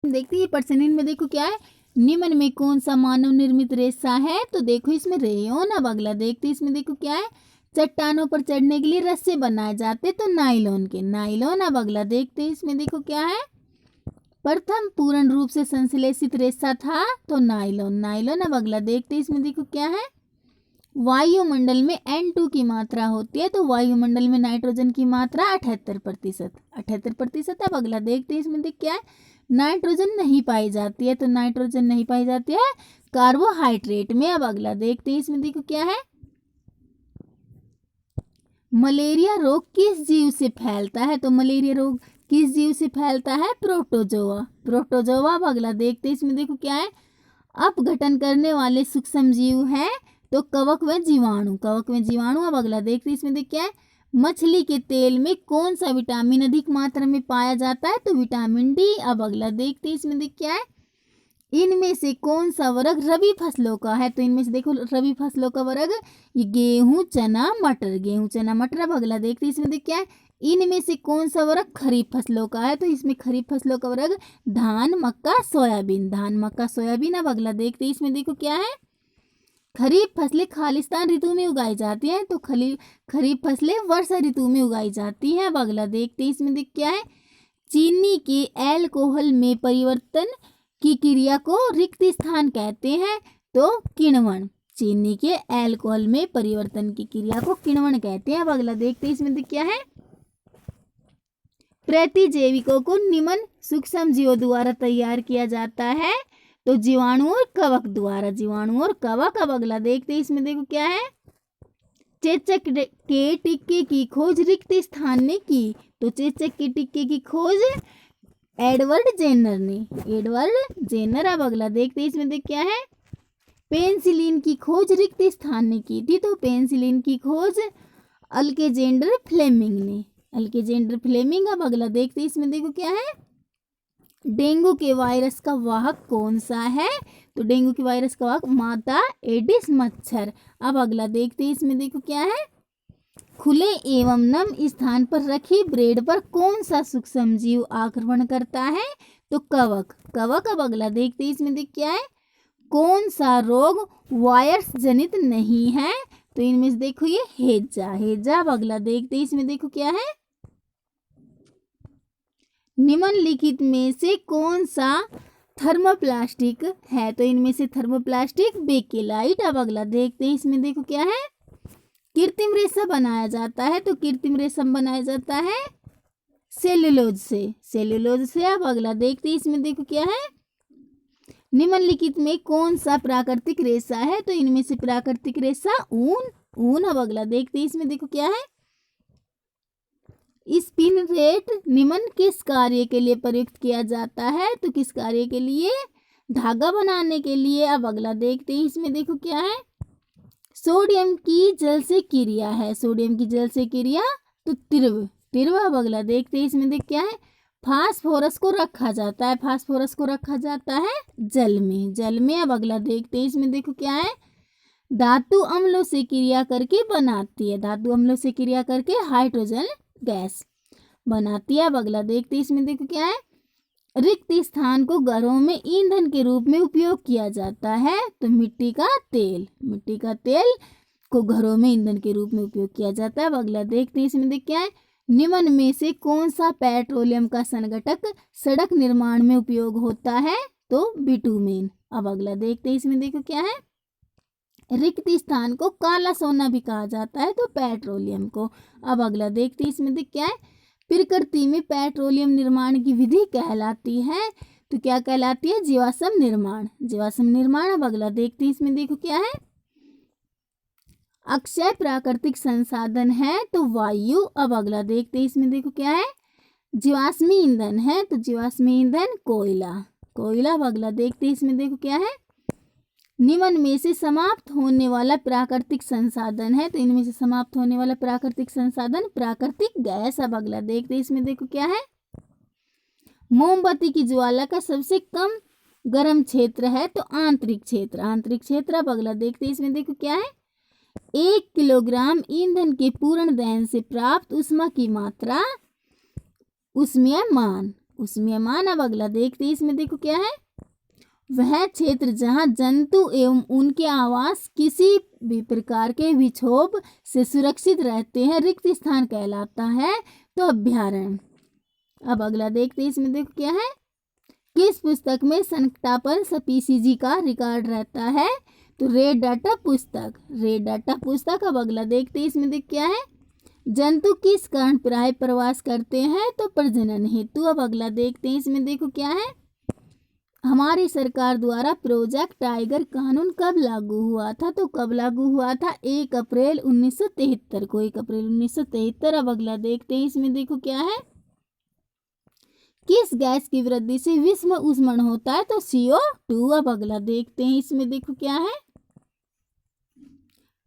देखते हैं पर्सनिन में देखो क्या है, निम्न में कौन सा मानव निर्मित रेशा है, तो देखो इसमें रेयोन। अब अगला देखते हैं इसमें देखो क्या है, चट्टानों पर चढ़ने के लिए रस्से बनाए जाते तो नाइलॉन के, नाइलॉन। अब अगला देखते हैं इसमें देखो क्या है, प्रथम पूर्ण रूप से संश्लेषित रेशा था तो नाइलॉन, नाइलॉन। अब अगला देखते हैं इसमें देखो क्या है, वायुमंडल में N2 की मात्रा होती है तो वायुमंडल में नाइट्रोजन की मात्रा 78%, 78%। अब अगला देखते हैं इसमें देख क्या है, नाइट्रोजन नहीं पाई जाती है तो नाइट्रोजन नहीं पाई जाती है कार्बोहाइड्रेट में। अब अगला देखते हैं इसमें देखो क्या है, मलेरिया रोग किस जीव से फैलता है, तो मलेरिया रोग किस जीव से फैलता है, प्रोटोजोआ, प्रोटोजोआ। अब अगला देखते हैं इसमें देखो क्या है, अपघटन करने वाले सूक्ष्म जीव हैं तो कवक व जीवाणु, कवक व जीवाणु। अब अगला देखते हैं इसमें देख क्या है, मछली के तेल में कौन सा विटामिन अधिक मात्रा में पाया जाता है, तो विटामिन डी। अब अगला देखते हैं इसमें देख क्या है, इनमें से कौन सा वर्ग रबी फसलों का है, तो इनमें से देखो रबी फसलों का वर्ग ये गेहूं चना मटर, गेहूं चना मटर। अब अगला देखते हैं इसमें देख क्या है, इनमें से कौन सा वर्ग खरीफ फसलों का है, तो इसमें खरीफ फसलों का वर्ग धान मक्का सोयाबीन, धान मक्का सोयाबीन। अब अगला देखते हैं इसमें देखो क्या है, खरीफ फसलें खालिस्तान ऋतु में उगाई जाती हैं तो खरीफ फसलें वर्षा ऋतु में उगाई जाती हैं। अब अगला देखते हैं इसमें देख क्या है, चीनी के एल्कोहल में परिवर्तन की क्रिया को रिक्त स्थान कहते हैं तो किण्वन, चीनी के एल्कोहल में परिवर्तन की क्रिया को किण्वन कहते हैं। अब अगला देखते हैं इसमें क्या है, प्रतिजैविकों को निम्न सूक्ष्म जीवों द्वारा तैयार किया जाता है तो जीवाणु और कवक द्वारा, जीवाणु और कवक। अब अगला देखते हैं इसमें देखो क्या है, चेचक के टिक्के की खोज रिक्त स्थान ने की तो चेचक के टिक्के की खोज एडवर्ड जेनर ने, एडवर्ड जेनर। अब अगला देखते हैं इसमें देख क्या है, पेनिसिलिन की खोज रिक्त स्थान ने की थी तो पेनिसिलिन की खोज अल्केजेंडर फ्लेमिंग ने, अल्केजेंडर फ्लेमिंग। अब अगला देखते हैं इसमें देखो क्या है, डेंगू के वायरस का वाहक कौन सा है, तो डेंगू के वायरस का वाहक मादा एडिस मच्छर। अब अगला देखते हैं इसमें देखो क्या है, खुले एवं नम स्थान पर रखी ब्रेड पर कौन सा सूक्ष्म जीव आक्रमण करता है, तो कवक, कवक। अब अगला देखते हैं इसमें देख क्या है, कौन सा रोग वायरस जनित नहीं है, तो इनमें से देखो ये हेजा, हेजा। अब अगला देखते हैं इसमें देखो क्या है, निम्नलिखित में से कौन सा थर्मोप्लास्टिक है, तो इनमें से थर्मोप्लास्टिक बेकेलाइट। अब अगला देखते हैं इसमें देखो क्या है, कृत्रिम रेशा बनाया जाता है तो कृत्रिम रेशम बनाया जाता है सेल्यूलोज से, सेल्यूलोज से। अब अगला देखते हैं इसमें देखो क्या है, निम्नलिखित में कौन सा प्राकृतिक रेशा है, तो इनमें से प्राकृतिक रेशा ऊन, ऊन। अब अगला देखते हैं इसमें देखो क्या है, स्पिन रेट निम्न किस कार्य के लिए प्रयुक्त किया जाता है, तो किस कार्य के लिए, धागा बनाने के लिए। अब अगला देखते हैं इसमें देखो क्या है, सोडियम की जल से क्रिया है, सोडियम की जल से क्रिया तो तिर्व, तिर्व। अब अगला देखते हैं इसमें देख क्या है, फास्फोरस को रखा जाता है, फास्फोरस को रखा जाता है जल में, जल में। अब अगला देखते हैं इसमें देखो क्या है, धातु अम्लों से क्रिया करके बनाती है, धातु अम्लों से क्रिया करके हाइड्रोजन गैस बनाती है। अब अगला देखते हैं इसमें देखो क्या है, रिक्त स्थान को घरों में ईंधन के रूप में उपयोग किया जाता है तो मिट्टी का तेल, मिट्टी का तेल को घरों में ईंधन के रूप में उपयोग किया जाता है। अब अगला देखते हैं इसमें देख क्या है, निम्न में से कौन सा पेट्रोलियम का संघटक सड़क निर्माण में उपयोग होता है, तो बिटुमेन। अब अगला देखते हैं इसमें देखो क्या है, रिक्त स्थान को काला सोना भी कहा जाता है तो पेट्रोलियम को। अब अगला देखते हैं इसमें देख क्या है, प्रकृति में पेट्रोलियम निर्माण की विधि कहलाती है तो क्या कहलाती है, जीवाश्म निर्माण, जीवाश्म निर्माण। अब अगला देखते हैं इसमें देखो क्या है, अक्षय प्राकृतिक संसाधन है तो वायु। अब अगला देखते हैं इसमें देखो क्या है, जीवाश्मी ईंधन है तो जीवाश्मी ईंधन कोयला, कोयला। अब अगला देखते हैं इसमें देखो क्या है, निम्न में से समाप्त होने वाला प्राकृतिक संसाधन है तो इनमें से समाप्त होने वाला प्राकृतिक संसाधन प्राकृतिक गैस। अब अगला देखते हैं इसमें देखो क्या है, मोमबत्ती की ज्वाला का सबसे कम गर्म क्षेत्र है तो आंतरिक क्षेत्र, आंतरिक क्षेत्र। अब अगला देखते हैं इसमें देखो क्या है, 1 किलोग्राम ईंधन के पूर्ण दहन से प्राप्त ऊष्मा की मात्रा, ऊष्मीय मान, उष्मीयमान। अब अगला देखते हैं, इसमें देखो क्या है, वह क्षेत्र जहाँ जंतु एवं उनके आवास किसी भी प्रकार के विक्षोभ से सुरक्षित रहते हैं रिक्त स्थान कहलाता है। तो अभ्यारण्य। अब अगला देखते हैं, इसमें देखो क्या है, किस पुस्तक में संकटापन स्पीसीज का रिकॉर्ड रहता है। तो रेड डाटा पुस्तक, रेड डाटा पुस्तक। अब अगला देखते हैं, इसमें देख क्या है, जंतु किस कारण प्राय प्रवास करते हैं। तो प्रजनन हेतु। अब अगला देखते हैं, इसमें देखो क्या है, हमारी सरकार द्वारा प्रोजेक्ट टाइगर कानून कब लागू हुआ था। तो कब लागू हुआ था, 1 अप्रैल 1973 को, 1 अप्रैल 1973। अब अगला देखते हैं, इसमें देखो क्या है, किस गैस की वृद्धि से विश्व उष्मण होता है। तो CO2। अब अगला देखते हैं, इसमें देखो क्या है,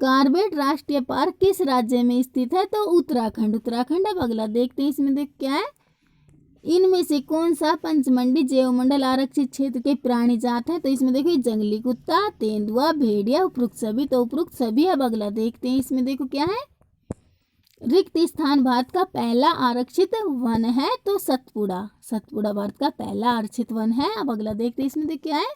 कार्बेट राष्ट्रीय पार्क किस राज्य में स्थित है। तो उत्तराखंड, उत्तराखंड। अब अगला देखते हैं, इसमें देखो क्या है, इनमें से कौन सा पंचमंडी जैव मंडल आरक्षित क्षेत्र के प्राणी जात है। तो इसमें देखो जंगली कुत्ता, तेंदुआ, भेड़िया, उपरोक्त सभी। तो उपरोक्त सभी। अब अगला देखते हैं, इसमें देखो क्या है, रिक्त स्थान भारत का पहला आरक्षित वन है। तो सतपुड़ा, सतपुड़ा भारत का पहला आरक्षित वन है। अब अगला देखते हैं, इसमें देखो क्या है,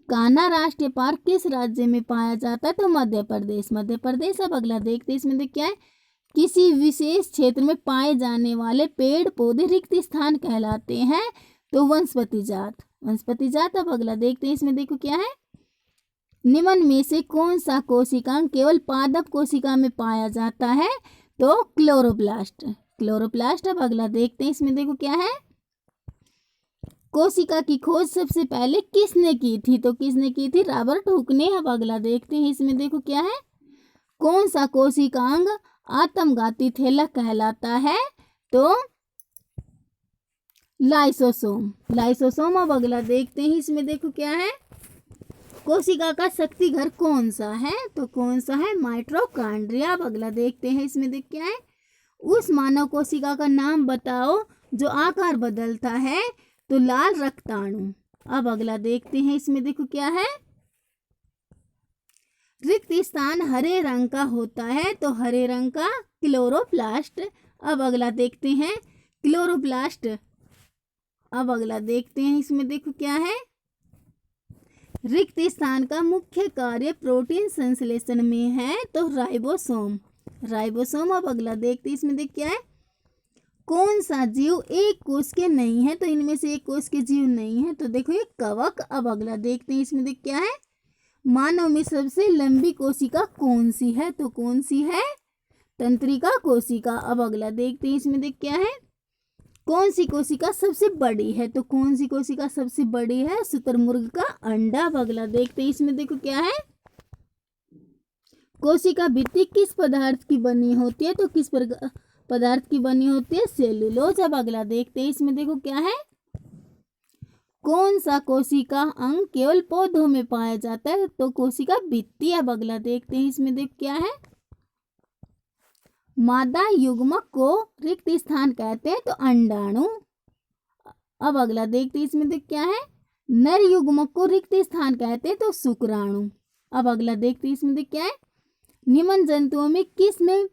कान्हा राष्ट्रीय पार्क किस राज्य में पाया जाता है। तो मध्य प्रदेश, मध्य प्रदेश। अब अगला देखते हैं, इसमें देखो क्या है, किसी विशेष क्षेत्र में पाए जाने वाले पेड़ पौधे रिक्त स्थान कहलाते हैं। तो वनस्पति जात, वनस्पति जात। अब अगला देखते हैं, इसमें देखो क्या है, निम्न में से कौन सा कोशिकांग केवल पादप कोशिका में पाया जाता है। तो क्लोरोप्लास्ट, क्लोरोप्लास्ट। अब अगला देखते हैं, इसमें देखो क्या है, कोशिका की खोज सबसे पहले किसने की थी। तो किसने की थी, रॉबर्ट हुक ने। अब अगला देखते हैं, इसमें देखो क्या है, कौन सा कोशिकांग आत्मघाती थैला कहलाता है। तो लाइसोसोम, लाइसोसोम। अब अगला देखते हैं, इसमें देखो क्या है, कोशिका का शक्ति घर कौन सा है। तो कौन सा है, माइटोकॉन्ड्रिया। अब अगला देखते हैं, इसमें देख क्या है, उस मानव कोशिका का नाम बताओ जो आकार बदलता है। तो लाल रक्ताणु। अब अगला देखते हैं, इसमें देखो क्या है, रिक्त स्थान हरे रंग का होता है। तो हरे रंग का क्लोरोप्लास्ट। अब अगला देखते हैं, क्लोरोप्लास्ट। अब अगला देखते हैं, इसमें देखो क्या है, रिक्त स्थान का मुख्य कार्य प्रोटीन संश्लेषण में है। तो राइबोसोम, राइबोसोम। अब अगला देखते हैं, इसमें देख क्या है, कौन सा जीव एक कोष के नहीं है। तो इनमें से एक कोष के जीव नहीं है। तो देखो ये कवक। अब अगला देखते हैं, इसमें देख क्या है, मानव में सबसे लंबी कोशिका कौन सी है। तो कौन सी है, तंत्रिका कोशिका। अब अगला देखते हैं, इसमें देख क्या है, कौन सी कोशिका सबसे बड़ी है। तो कौन सी कोशिका सबसे बड़ी है, शुतुरमुर्ग का अंडा। अब अगला देखते हैं, इसमें देखो क्या है, कोशिका भित्ति किस पदार्थ की बनी होती है। तो किस पदार्थ की बनी होती है, सेलुलोज। अब अगला देखते हैं, इसमें देखो क्या है, कौन सा कोशिका अंग केवल पौधों में पाया जाता है। तो कोशिका भित्ति। अब अगला देखते हैं, इसमें देख क्या है, मादा युग्मक को रिक्त स्थान कहते हैं। तो अंडाणु। अब अगला देखते हैं, इसमें देख क्या है, नर युग्मक को रिक्त स्थान कहते हैं। तो शुक्राणु। अब अगला देखते हैं, इसमें देख क्या है, निम्न जंतुओं में किस में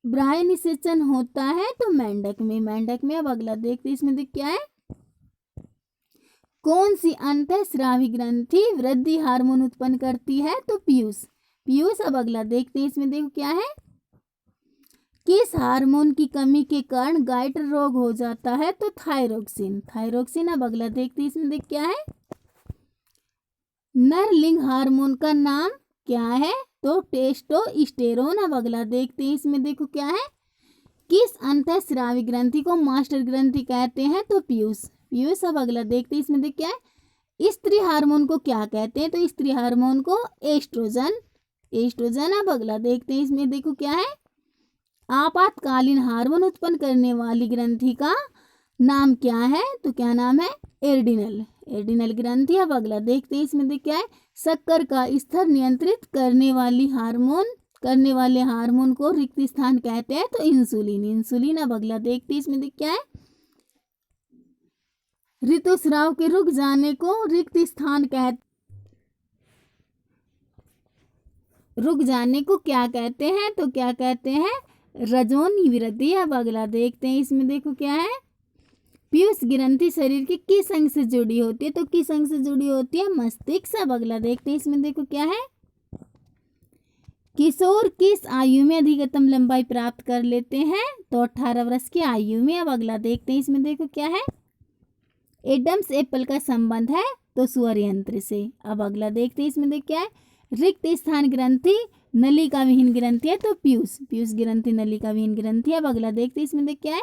बाह्य निषेचन होता है। तो मेंढक में, मेंढक में। अब अगला देखते हैं, इसमें देख क्या है, कौन सी अंतःस्रावी ग्रंथि वृद्धि हार्मोन उत्पन्न करती है। तो पीयूष, पीयूष। अब अगला देखते हैं, इसमें देखो क्या है, किस हार्मोन की कमी के कारण गाइटर रोग हो जाता है। तो थायरोक्सिन, थायरोक्सिन। अब अगला देखते हैं, इसमें देख क्या है, नर लिंग हार्मोन का नाम क्या है। तो टेस्टोस्टेरोन। अब अगला देखते हैं, इसमें देखो क्या है, किस अंतःस्रावी ग्रंथि को मास्टर ग्रंथि कहते हैं। तो पीयूष, पीयूष। अब अगला देखते हैं, इसमें देख क्या है, स्त्री हार्मोन को क्या कहते हैं। तो स्त्री हार्मोन को एस्ट्रोजन, एस्ट्रोजन। अब अगला देखते हैं, इसमें देखो क्या है, आपातकालीन हार्मोन उत्पन्न करने वाली ग्रंथि का नाम क्या है। तो क्या नाम है, एड्रिनल, एड्रिनल ग्रंथि। अब अगला देखते हैं, इसमें देख क्या है, शक्कर का स्तर नियंत्रित करने वाले हार्मोन को रिक्त स्थान कहते हैं। तो इंसुलिन, इंसुलिन। अब अगला देखते हैं, इसमें देख क्या है, ऋतुस्राव के रुक जाने को रिक्त स्थान रुक जाने को क्या कहते हैं। तो क्या कहते हैं, रजोनिवृत्ति। अब अगला देखते हैं, इसमें देखो क्या है, पीयूष ग्रंथि शरीर के किस अंग से जुड़ी होती है? तो किस अंग से जुड़ी होती है? मस्तिष्क से। अब अगला देखते हैं, इसमें देखो क्या है। किशोर किस आयु में अधिकतम लंबाई प्राप्त कर लेते हैं? तो 18 वर्ष की आयु में। अब अगला देखते हैं, इसमें देखो क्या है। एडम्स एप्पल का संबंध है? तो स्वर यंत्र से। अब अगला देखते हैं, इसमें देखो क्या है। रिक्त स्थान ग्रंथि नलिका विहीन ग्रंथि है? तो पीयूष ग्रंथि नलिका विहीन ग्रंथि है। अब अगला देखते हैं, इसमें देखो क्या है।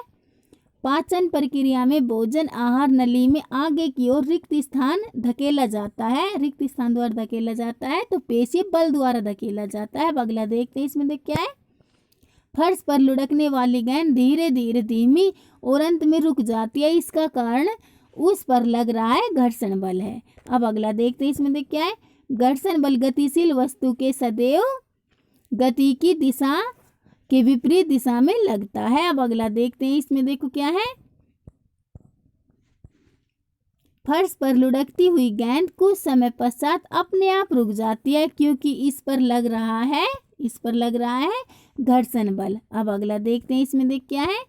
पाचन प्रक्रिया में भोजन आहार नली में आगे की ओर रिक्त स्थान धकेला जाता है, रिक्त स्थान द्वारा धकेला जाता है, तो पेशीय बल द्वारा धकेला जाता है। अब अगला देखते हैं, इसमें देख क्या है। फर्श पर लुढ़कने वाली गेंद धीरे धीरे धीमी और अंत में रुक जाती है, इसका कारण उस पर लग रहा है घर्षण बल है। अब अगला देखते हैं, इसमें देख क्या है। घर्षण बल गतिशील वस्तु के सदैव गति की दिशा के विपरीत दिशा में लगता है। अब अगला देखते हैं, इसमें देखो क्या है। फर्श पर लुढ़कती हुई गेंद कुछ समय पश्चात अपने आप रुक जाती है, क्योंकि इस पर लग रहा है घर्षण बल। अब अगला देखते हैं, इसमें देख क्या है।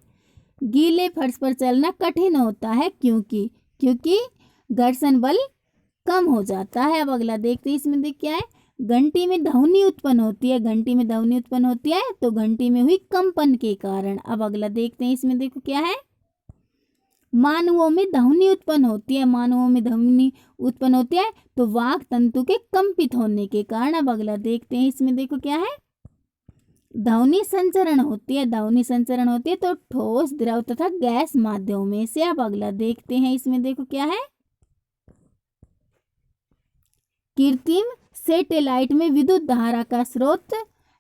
गीले फर्श पर चलना कठिन होता है, क्योंकि घर्षण बल कम हो जाता है। अब अगला देखते हैं, इसमें देख क्या है। घंटी में ध्वनि उत्पन्न होती है, तो घंटी में हुई कंपन के कारण। अब अगला देखते हैं, इसमें देखो क्या है। मानवों में ध्वनि उत्पन्न होती है, तो वाक तंतु के कंपित होने के कारण। अब अगला देखते हैं, इसमें देखो क्या है। ध्वनि संचरण होती है, तो ठोस द्रव तथा गैस माध्यमों में से। अब अगला देखते हैं, इसमें देखो क्या है। कृत्रिम सैटेलाइट में विद्युत धारा का स्रोत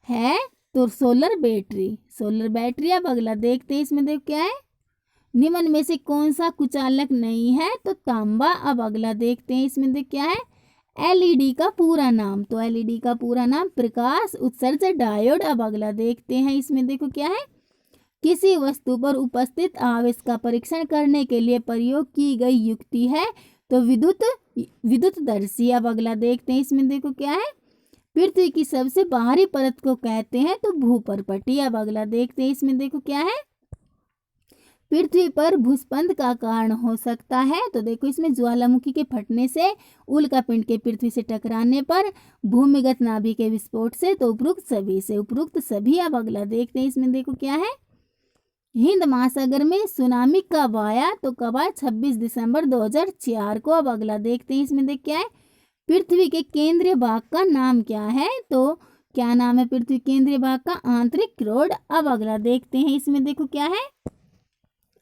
है? तो सोलर बैटरी। अब अगला देखते हैं, इसमें देखो क्या है। निम्न में से कौन सा कुचालक नहीं है? तो तांबा। अब अगला देखते हैं, इसमें देख क्या है। एलईडी का पूरा नाम? तो एलईडी का पूरा नाम प्रकाश उत्सर्जक डायोड। अब अगला देखते हैं, इसमें देखो क्या है। किसी वस्तु पर उपस्थित आवेश का परीक्षण करने के लिए प्रयोग की गई युक्ति है? तो विद्युतदर्शी। अब अगला देखते हैं, इसमें देखो क्या है। पृथ्वी की सबसे बाहरी परत को कहते हैं? तो भूपर्पटी। अब अगला देखते हैं, इसमें देखो क्या है। पृथ्वी पर भूस्खलन का कारण हो सकता है? तो देखो इसमें ज्वालामुखी के फटने से, उल्कापिंड के पृथ्वी से टकराने पर, भूमिगत नाभि के विस्फोट से, तो उपरोक्त सभी। अब अगला देखते हैं, इसमें देखो क्या है। हिंद महासागर में सुनामी कब आया? तो कब आया? 26 दिसंबर 2004 को। अब अगला देखते हैं, इसमें देख क्या है। पृथ्वी के केंद्रीय भाग का नाम क्या है? तो क्या नाम है पृथ्वी केंद्रीय भाग का? आंतरिक रोड। अब अगला देखते हैं, इसमें देखो क्या है।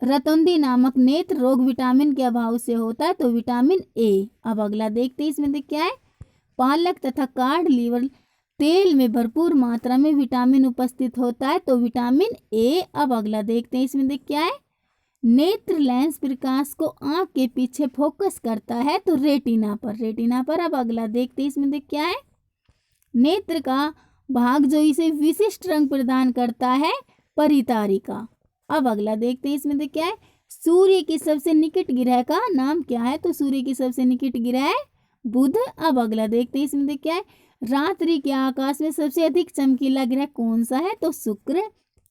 रतौंधी नामक नेत्र रोग विटामिन के अभाव से होता है? तो विटामिन ए। अब अगला देखते हैं, इसमें देख क्या है। पालक तथा कार्ड लीवर तेल में भरपूर मात्रा में विटामिन उपस्थित होता है? तो विटामिन ए। अब अगला देखते हैं, इसमें देख क्या है। नेत्र लेंस प्रकाश को आंख के पीछे फोकस करता है? तो रेटिना पर। अब अगला देखते हैं, इसमें देख क्या है। नेत्र का भाग जो इसे विशिष्ट रंग प्रदान करता है? परितारिका। अब अगला देखते हैं, इसमें देख क्या है। सूर्य की सबसे निकट ग्रह का नाम क्या है? तो सूर्य की सबसे निकट ग्रह बुध। अब अगला देखते हैं, इसमें देख क्या है। रात्रि के आकाश में सबसे अधिक चमकीला ग्रह कौन सा है? तो शुक्र।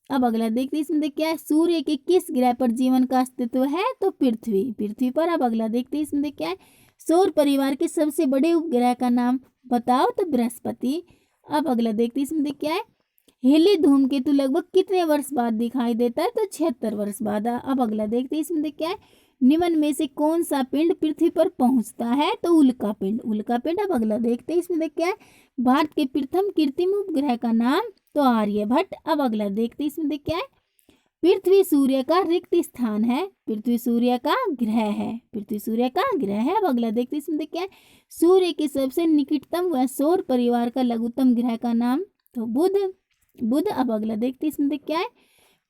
अब अगला देखते हैं, इसमें देख क्या है। सूर्य के किस ग्रह पर जीवन का अस्तित्व है? तो पृथ्वी पर। अब अगला देखते हैं, इसमें देख क्या है। सौर परिवार के सबसे बड़े उपग्रह का नाम बताओ? तो बृहस्पति। अब अगला देखते हैं, इसमें देख क्या है। हेली धूमकेतु लगभग कितने वर्ष बाद दिखाई देता है? तो 76 वर्ष बाद। अब अगला देखते हैं, इसमें देख क्या है। निम्न में से कौन सा पिंड पृथ्वी पर पहुंचता है? तो उल्कापिंड। अब अगला देखते हैं, इसमें देख क्या है। भारत के प्रथम कृत्रिम उपग्रह का नाम? तो आर्यभट्ट। अब अगला देखते हैं, इसमें देख क्या है। पृथ्वी सूर्य का रिक्त स्थान है? पृथ्वी सूर्य का ग्रह है। अब अगला देखते हैं, इसमें देख क्या है। सूर्य के सबसे निकटतम व सौर परिवार का लघुत्तम ग्रह का नाम? तो बुध। अब अगला देखते हैं, इसमें देख क्या है।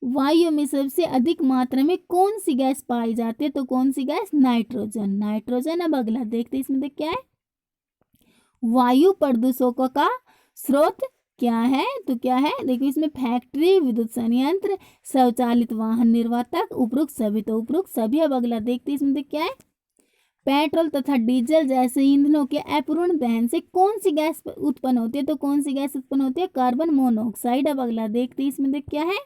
वायु में सबसे अधिक मात्रा में कौन सी गैस पाई जाती है? तो कौन सी गैस? नाइट्रोजन। अब अगला देखते हैं, इसमें देख क्या है। वायु प्रदूषकों का स्रोत क्या है? तो क्या है? देखो इसमें फैक्ट्री, विद्युत संयंत्र, स्वचालित वाहन निर्माता, उपरोक्त सभी। अब अगला देखते हैं, इसमें देख क्या है। पेट्रोल तथा डीजल जैसे ईंधनों के अपूर्ण दहन से कौन सी गैस उत्पन्न होती है? तो कौन सी गैस उत्पन्न होती है? Carbon monoxide. अब अगला देखते हैं, इसमें देख क्या है।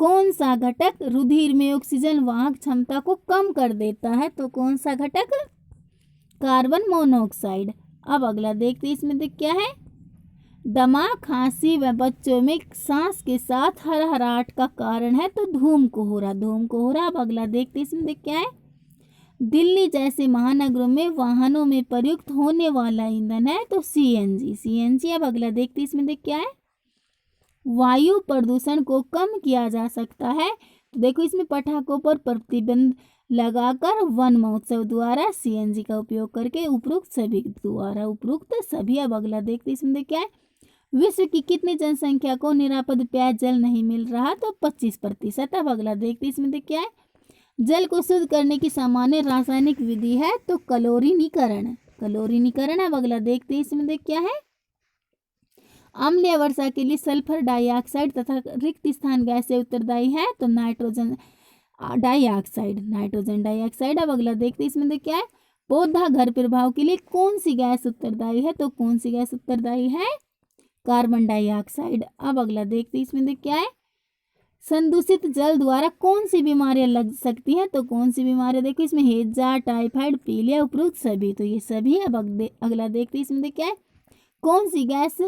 कौन सा घटक रुधिर में ऑक्सीजन वाहक क्षमता को कम कर देता है? तो कौन सा घटक? Carbon monoxide. अब अगला देखते हैं, इसमें देख क्या है? दमा, खांसी व बच्चों में सांस के साथ हरहराहट का कारण है तो धूम कोहरा। धूम कोहरा। अब अगला देखते हैं, इसमें देख क्या है? दिल्ली जैसे महानगरों में वाहनों में प्रयुक्त होने वाला ईंधन है तो सीएनजी। सीएनजी। अब अगला देखते हैं, इसमें देख क्या है? वायु प्रदूषण को कम किया जा सकता है तो देखो इसमें पटाखों पर प्रतिबंध लगाकर वन महोत्सव द्वारा सीएनजी का उपयोग करके उपरोक्त सभी। अब अगला देखते हैं, इसमें देख क्या है? विश्व की कितनी जनसंख्या को निरापद पेय जल नहीं मिल रहा? तो 25%। अब अगला देखते हैं, इसमें देख क्या है? जल को शुद्ध करने की सामान्य रासायनिक विधि है तो क्लोरीनीकरण। क्लोरीनीकरण। अब अगला देखते हैं, इसमें देख क्या है? अम्लीय वर्षा के लिए सल्फर डाइऑक्साइड तथा रिक्त स्थान गैस से उत्तरदायी है तो नाइट्रोजन डाइऑक्साइड। Nitrogen dioxide. अब अगला देखते हैं, इसमें देख क्या है? पौधा घर प्रभाव के लिए कौन सी गैस उत्तरदायी है? तो कौन सी गैस उत्तरदायी है? Carbon dioxide. अब अगला देखते हैं, इसमें देख क्या है? संदूषित जल द्वारा कौन सी बीमारियां लग सकती हैं? तो कौन सी बीमारियां? देखो इसमें हैजा, टाइफाइड, पीलिया, उपरोक्त सभी। तो ये सभी। अब अगला देखते हैं, इसमें देख क्या है? कौन सी गैस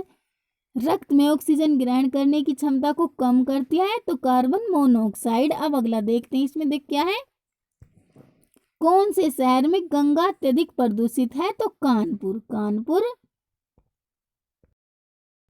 रक्त में ऑक्सीजन ग्रहण करने की क्षमता को कम करती है? तो कार्बन मोनोऑक्साइड। अब अगला देखते हैं, इसमें देख क्या है? कौन से शहर में गंगा अत्यधिक प्रदूषित है? तो कानपुर। कानपुर।